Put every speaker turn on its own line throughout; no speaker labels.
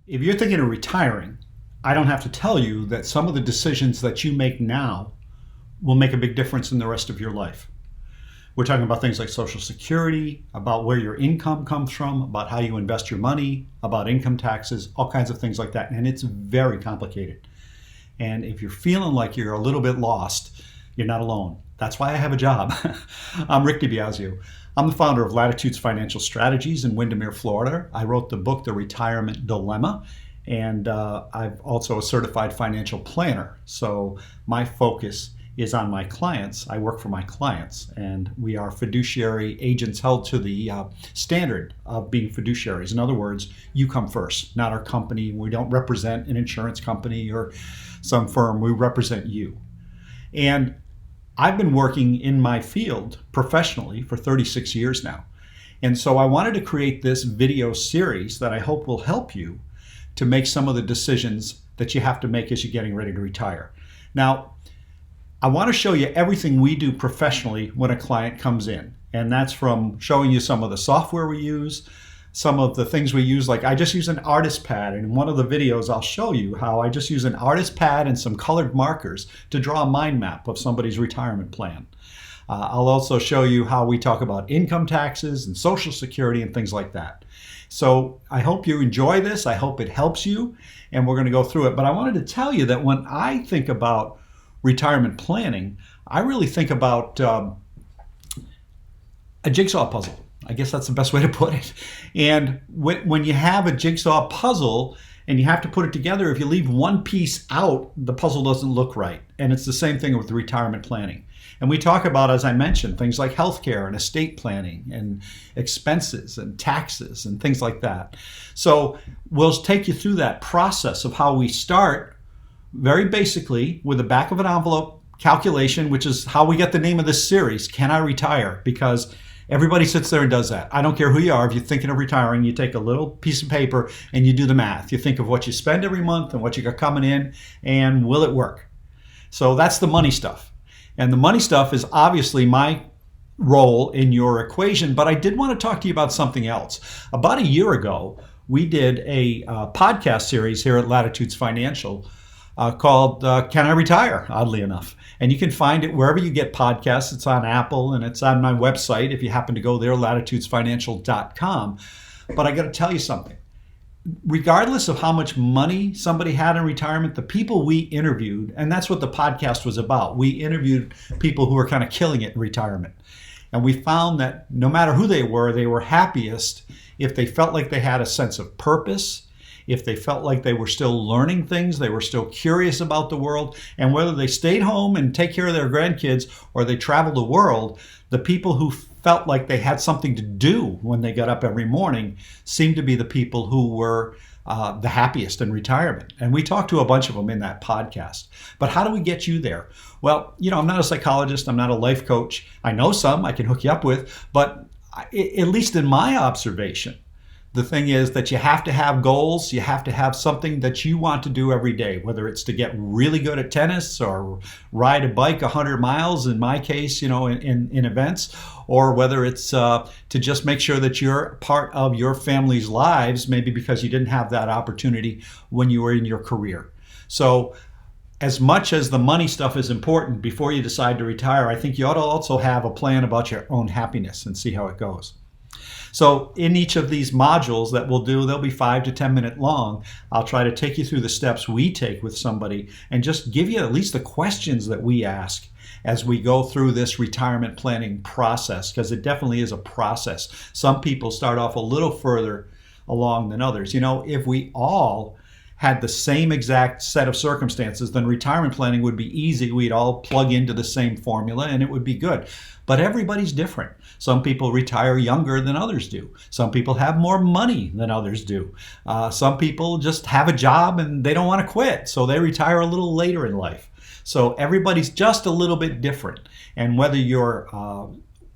If you're thinking of retiring, I don't have to tell you that some of the decisions that you make now will make a big difference in the rest of your life. We're talking about things like Social Security, about where your income comes from, about how you invest your money, about income taxes, all kinds of things like that. And it's very complicated. And if you're feeling like you're a little bit lost, you're not alone. That's why I have a job. I'm Rick DiBiasio. I'm the founder of Latitudes Financial Strategies in Windermere, Florida. I wrote the book, The Retirement Dilemma, and I'm also a certified financial planner. So my focus is on my clients. I work for my clients, and we are fiduciary agents held to the standard of being fiduciaries. In other words, you come first, not our company. We don't represent an insurance company or some firm. We represent you. And I've been working in my field professionally for 36 years now. And so I wanted to create this video series that I hope will help you to make some of the decisions that you have to make as you're getting ready to retire. Now, I want to show you everything we do professionally when a client comes in. And that's from showing you some of the software we use, some of the things we use, like I just use an artist pad. And in one of the videos, I'll show you how I just use an artist pad and some colored markers to draw a mind map of somebody's retirement plan. I'll also show you how we talk about income taxes and Social Security and things like that. So I hope you enjoy this. I hope it helps you, and we're going to go through it. But I wanted to tell you that when I think about retirement planning, I really think about a jigsaw puzzle. I guess that's the best way to put it. And when you have a jigsaw puzzle and you have to put it together, if you leave one piece out, the puzzle doesn't look right. And it's the same thing with retirement planning. And we talk about, as I mentioned, things like healthcare and estate planning and expenses and taxes and things like that. So we'll take you through that process of how we start very basically with the back of an envelope calculation, which is how we get the name of this series, Can I Retire? Because everybody sits there and does that. I don't care who you are. If you're thinking of retiring, you take a little piece of paper and you do the math. You think of what you spend every month and what you got coming in, and will it work? So that's the money stuff. And the money stuff is obviously my role in your equation, but I did want to talk to you about something else. About a year ago, we did a podcast series here at Latitudes Financial called Can I Retire, oddly enough. And you can find it wherever you get podcasts. It's on Apple and it's on my website if you happen to go there, latitudesfinancial.com. But I got to tell you something. Regardless of how much money somebody had in retirement, the people we interviewed, and that's what the podcast was about, we interviewed people who were kind of killing it in retirement. And we found that no matter who they were happiest if they felt like they had a sense of purpose, if they felt like they were still learning things, they were still curious about the world, and whether they stayed home and take care of their grandkids or they traveled the world, the people who felt like they had something to do when they got up every morning seemed to be the people who were the happiest in retirement. And we talked to a bunch of them in that podcast. But how do we get you there? Well, I'm not a psychologist. I'm not a life coach. I know some I can hook you up with, but at least in my observation, the thing is that you have to have goals. You have to have something that you want to do every day, whether it's to get really good at tennis or ride a bike 100 miles, in my case, in events, or whether it's to just make sure that you're part of your family's lives, maybe because you didn't have that opportunity when you were in your career. So as much as the money stuff is important before you decide to retire, I think you ought to also have a plan about your own happiness and see how it goes. So in each of these modules that we'll do, they'll be 5 to 10 minute long. I'll try to take you through the steps we take with somebody and just give you at least the questions that we ask as we go through this retirement planning process, because it definitely is a process. Some people start off a little further along than others. If we all had the same exact set of circumstances, then retirement planning would be easy. We'd all plug into the same formula and it would be good. But everybody's different. Some people retire younger than others do. Some people have more money than others do. Some people just have a job and they don't want to quit, so they retire a little later in life. So everybody's just a little bit different. And whether you're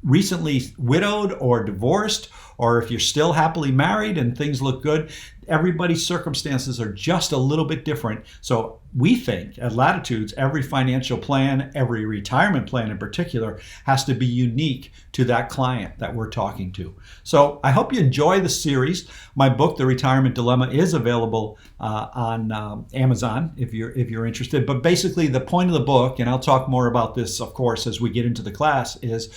recently widowed or divorced, or if you're still happily married and things look good, everybody's circumstances are just a little bit different. So we think at Latitudes, every financial plan, every retirement plan in particular, has to be unique to that client that we're talking to. So I hope you enjoy the series. My book, The Retirement Dilemma, is available on Amazon if you're interested. But basically the point of the book, and I'll talk more about this, of course, as we get into the class, is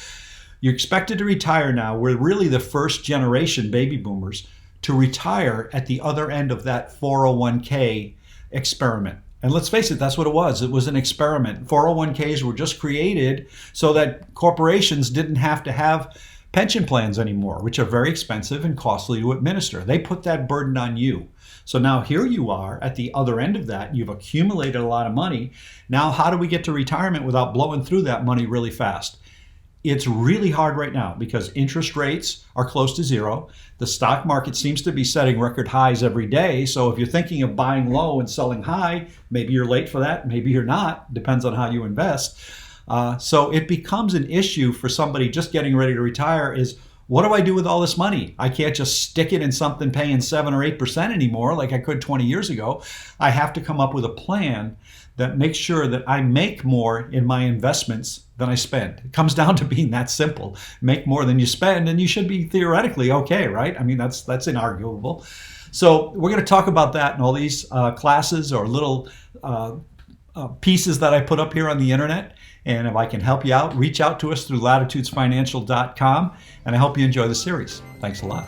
you're expected to retire now. We're really the first generation baby boomers to retire at the other end of that 401k experiment. And let's face it, that's what it was. It was an experiment. 401ks were just created so that corporations didn't have to have pension plans anymore, which are very expensive and costly to administer. They put that burden on you. So now here you are at the other end of that. You've accumulated a lot of money. Now, how do we get to retirement without blowing through that money really fast? It's really hard right now because interest rates are close to zero. The stock market seems to be setting record highs every day. So if you're thinking of buying low and selling high, maybe you're late for that, maybe you're not, depends on how you invest. So it becomes an issue for somebody just getting ready to retire is, what do I do with all this money? I can't just stick it in something paying 7 or 8% anymore like I could 20 years ago. I have to come up with a plan that makes sure that I make more in my investments than I spend. It comes down to being that simple. Make more than you spend, and you should be theoretically okay, right? I mean, that's inarguable. So we're going to talk about that in all these classes or little pieces that I put up here on the internet. And if I can help you out, reach out to us through latitudesfinancial.com. And I hope you enjoy the series. Thanks a lot.